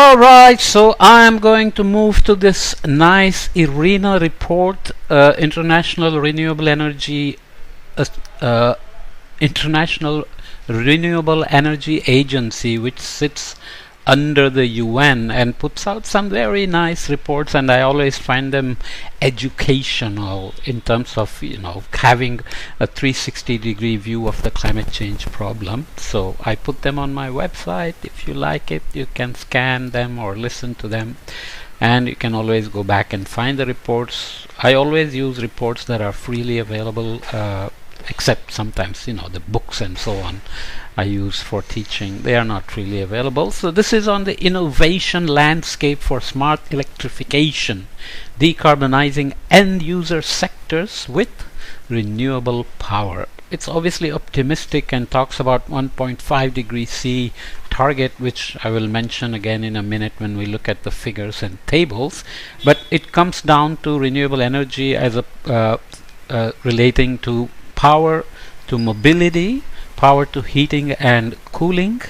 Alright, so I'm going to move to this nice IRENA report, International Renewable Energy uh, uh, International Renewable Energy Agency, which sits under the UN and puts out some very nice reports, and I always find them educational in terms of having a 360-degree view of the climate change problem. So I put them on my website. If you like it, you can scan them or listen to them, and you can always go back and find the reports. I always use reports that are freely available, except sometimes the books and so on I use for teaching, they are not really available. So this is on the innovation landscape for smart electrification, decarbonizing end user sectors with renewable power. It's obviously optimistic and talks about 1.5 degrees C target, which I will mention again in a minute when we look at the figures and tables. But it comes down to renewable energy as a relating to power to mobility, power to heating and cooling,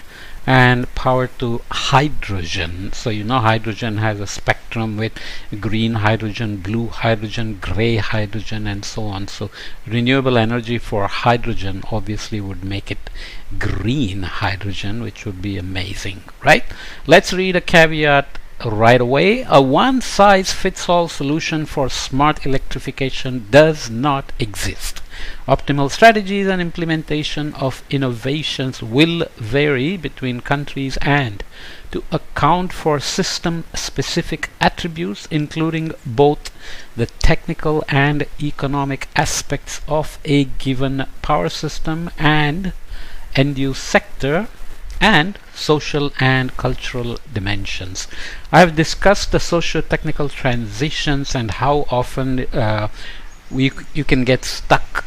and power to hydrogen. So hydrogen has a spectrum with green hydrogen, blue hydrogen, gray hydrogen, and so on. So renewable energy for hydrogen obviously would make it green hydrogen, which would be amazing, right? Let's read a caveat right away. A one-size-fits-all solution for smart electrification does not exist. Optimal strategies and implementation of innovations will vary between countries, and to account for system-specific attributes, including both the technical and economic aspects of a given power system and end-use sector, and social and cultural dimensions. I have discussed the socio-technical transitions and how often you can get stuck.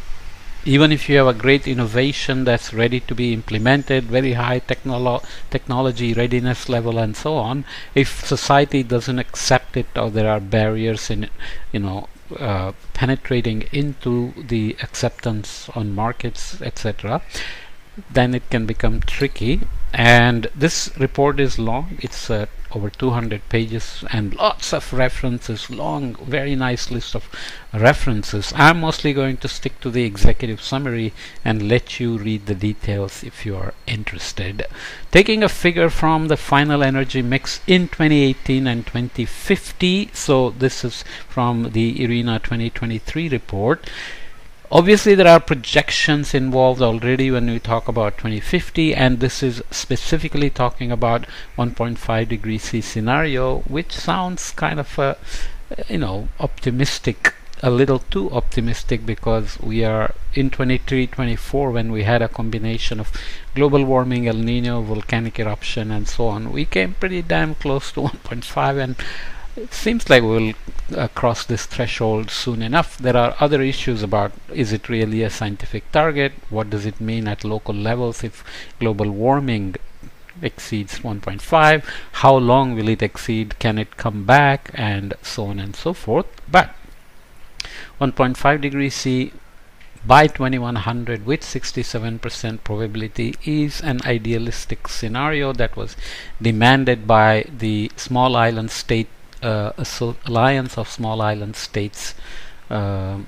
Even if you have a great innovation that's ready to be implemented, very high technology readiness level and so on, if society doesn't accept it, or there are barriers in penetrating into the acceptance on markets, etc., then it can become tricky. And this report is long. It's over 200 pages and lots of references, long, very nice list of references. I'm mostly going to stick to the executive summary and let you read the details if you are interested. Taking a figure from the final energy mix in 2018 and 2050. So this is from the IRENA 2023 report. Obviously, there are projections involved already when we talk about 2050, and this is specifically talking about 1.5 degrees C scenario, which sounds kind of optimistic, a little too optimistic, because we are in 23-24 when we had a combination of global warming, El Nino, volcanic eruption, and so on. We came pretty damn close to 1.5, and it seems like we'll cross this threshold soon enough. There are other issues about, is it really a scientific target? What does it mean at local levels if global warming exceeds 1.5? How long will it exceed? Can it come back? And so on and so forth. But 1.5 degrees C by 2100 with 67% probability is an idealistic scenario that was demanded by the Small Island State Alliance of Small Island States, and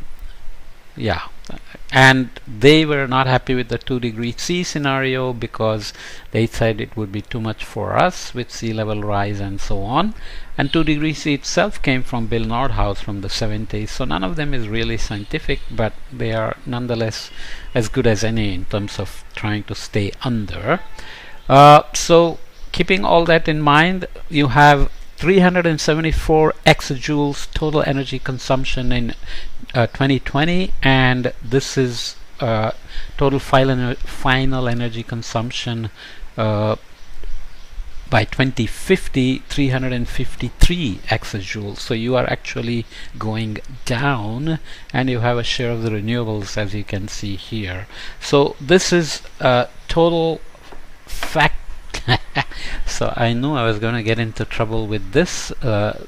they were not happy with the 2 degrees C scenario because they said it would be too much for us with sea level rise and so on. And 2 degrees C itself came from Bill Nordhaus from the 70s, so none of them is really scientific, but they are nonetheless as good as any in terms of trying to stay under. So keeping all that in mind, you have 374 exajoules total energy consumption in 2020, and this is total final energy consumption by 2050, 353 exajoules. So you are actually going down, and you have a share of the renewables, as you can see here. So this is total fact. So I knew I was going to get into trouble with this.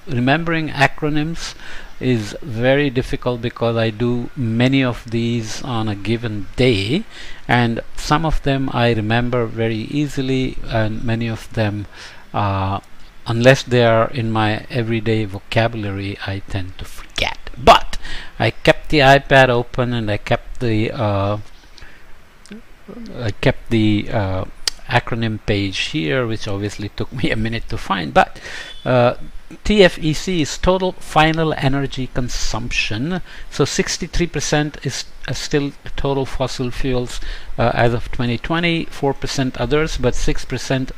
Remembering acronyms is very difficult because I do many of these on a given day, and some of them I remember very easily, and many of them unless they are in my everyday vocabulary, I tend to forget. But I kept the iPad open and I kept the acronym page here, which obviously took me a minute to find. But TFEC is total final energy consumption. So 63% is still total fossil fuels as of 2020, 4% others, but 6%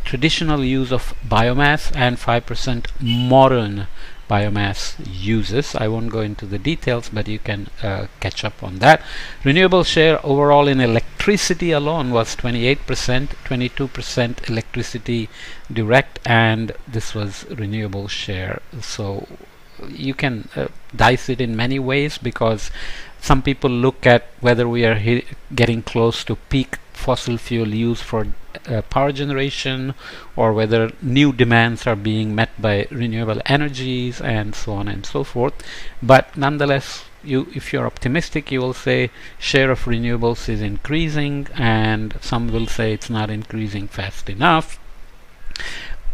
traditional use of biomass and 5% modern biomass uses. I won't go into the details, but you can catch up on that. Renewable share overall in electricity alone was 28%, 22% electricity direct, and this was renewable share. So you can dice it in many ways, because some people look at whether we are getting close to peak fossil fuel use for power generation, or whether new demands are being met by renewable energies, and so on and so forth. But nonetheless, if you're optimistic, you will say share of renewables is increasing, and some will say it's not increasing fast enough.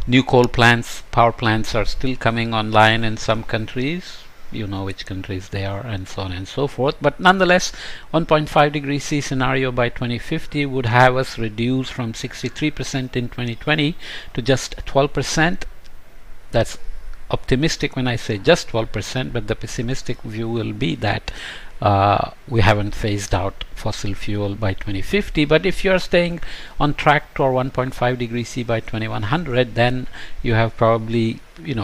New coal plants, power plants are still coming online in some countries. You know which countries they are, and so on and so forth. But nonetheless, 1.5 degree C scenario by 2050 would have us reduce from 63% in 2020 to just 12%. That's optimistic when I say just 12%, but the pessimistic view will be that we haven't phased out fossil fuel by 2050. But if you're staying on track to our 1.5 degree C by 2100, then you have probably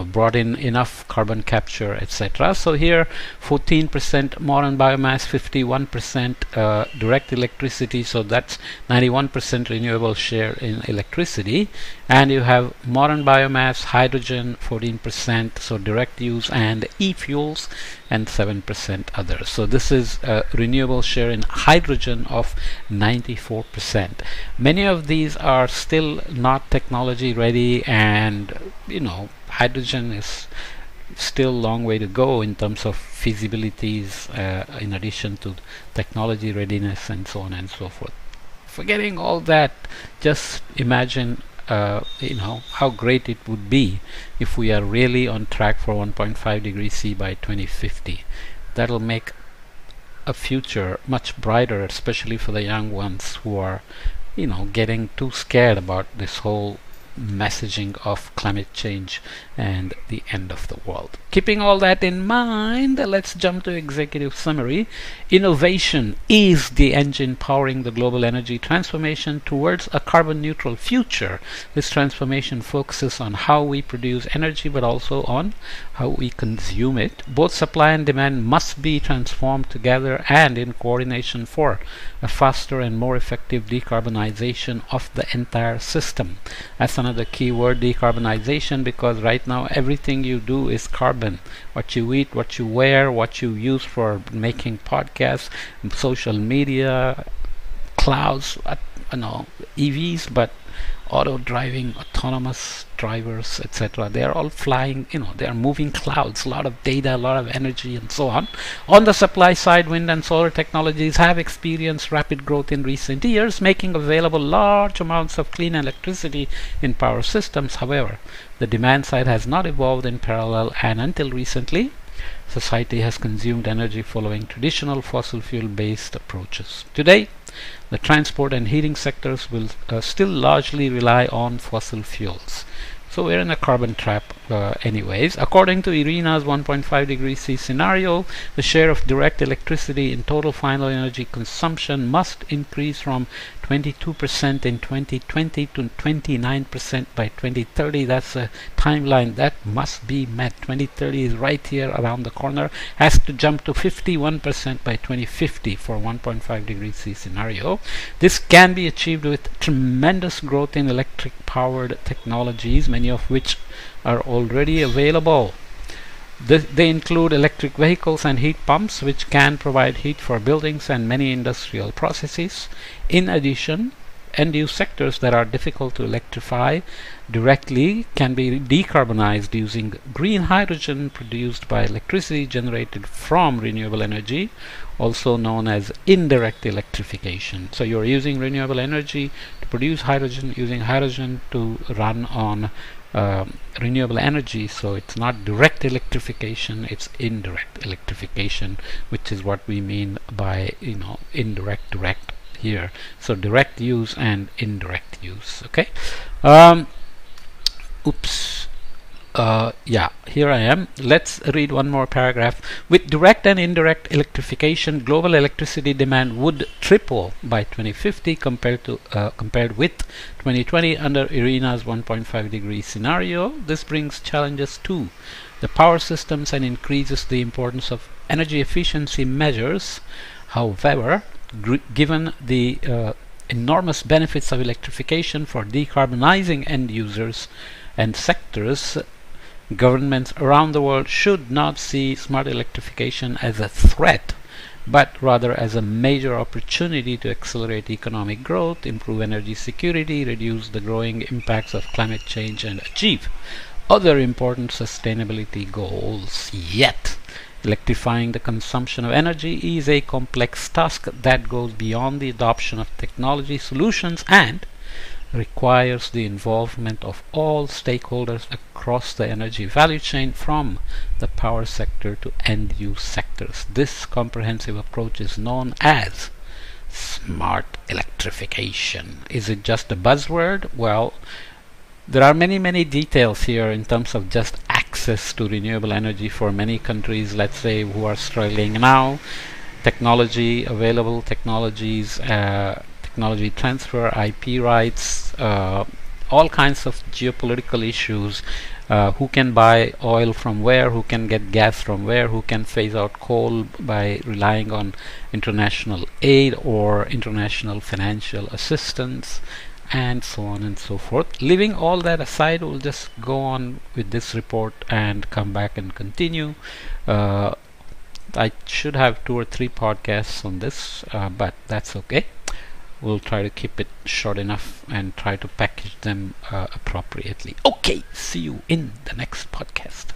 brought in enough carbon capture, etc. So here 14% modern biomass, 51% direct electricity, so that's 91% renewable share in electricity. And you have modern biomass, hydrogen 14%, so direct use and e-fuels, and 7% others. So this is a renewable share in hydrogen of 94%. Many of these are still not technology ready, and hydrogen is still a long way to go in terms of feasibilities, in addition to technology readiness and so on and so forth. Forgetting all that, just imagine how great it would be if we are really on track for 1.5 degrees C by 2050. That'll make a future much brighter, especially for the young ones who are getting too scared about this whole messaging of climate change and the end of the world. Keeping all that in mind, let's jump to executive summary. Innovation is the engine powering the global energy transformation towards a carbon neutral future. This transformation focuses on how we produce energy, but also on how we consume it. Both supply and demand must be transformed together and in coordination for a faster and more effective decarbonization of the entire system. That's another key word, decarbonization, because right now everything you do is carbon. What you eat, what you wear, what you use for making podcasts, social media, clouds, EVs, but auto driving, autonomous drivers, etc. They are all flying, they are moving clouds, a lot of data, a lot of energy, and so on. On the supply side, wind and solar technologies have experienced rapid growth in recent years, making available large amounts of clean electricity in power systems. However, the demand side has not evolved in parallel, and until recently, society has consumed energy following traditional fossil fuel based approaches. Today, the transport and heating sectors will still largely rely on fossil fuels. So we're in a carbon trap anyways. According to IRENA's 1.5 degrees C scenario, the share of direct electricity in total final energy consumption must increase from 22% in 2020 to 29% by 2030. That's a timeline that must be met. 2030 is right here around the corner. Has to jump to 51% by 2050 for 1.5 degrees C scenario. This can be achieved with tremendous growth in electric powered technologies, many of which are already available. They include electric vehicles and heat pumps, which can provide heat for buildings and many industrial processes. In addition, end-use sectors that are difficult to electrify directly can be decarbonized using green hydrogen produced by electricity generated from renewable energy, also known as indirect electrification. So you're using renewable energy to produce hydrogen, using hydrogen to run on renewable energy, so it's not direct electrification, it's indirect electrification, which is what we mean by indirect direct here. So direct use and indirect use. Okay. um, Oops. Yeah, here I am. Let's read one more paragraph. With direct and indirect electrification, global electricity demand would triple by 2050 compared with 2020 under IRENA's 1.5 degree scenario. This brings challenges to the power systems and increases the importance of energy efficiency measures. However, given the enormous benefits of electrification for decarbonizing end users and sectors, governments around the world should not see smart electrification as a threat, but rather as a major opportunity to accelerate economic growth, improve energy security, reduce the growing impacts of climate change, and achieve other important sustainability goals. Yet, electrifying the consumption of energy is a complex task that goes beyond the adoption of technology solutions and requires the involvement of all stakeholders across the energy value chain, from the power sector to end-use sectors. This comprehensive approach is known as smart electrification. Is it just a buzzword? Well, there are many details here in terms of just access to renewable energy for many countries, let's say, who are struggling now. Available technologies, technology transfer, IP rights, all kinds of geopolitical issues. Who can buy oil from where, who can get gas from where, who can phase out coal by relying on international aid or international financial assistance, and so on and so forth. Leaving all that aside, we'll just go on with this report and come back and continue. I should have 2 or 3 podcasts on this, but that's okay. We'll try to keep it short enough and try to package them appropriately. Okay, see you in the next podcast.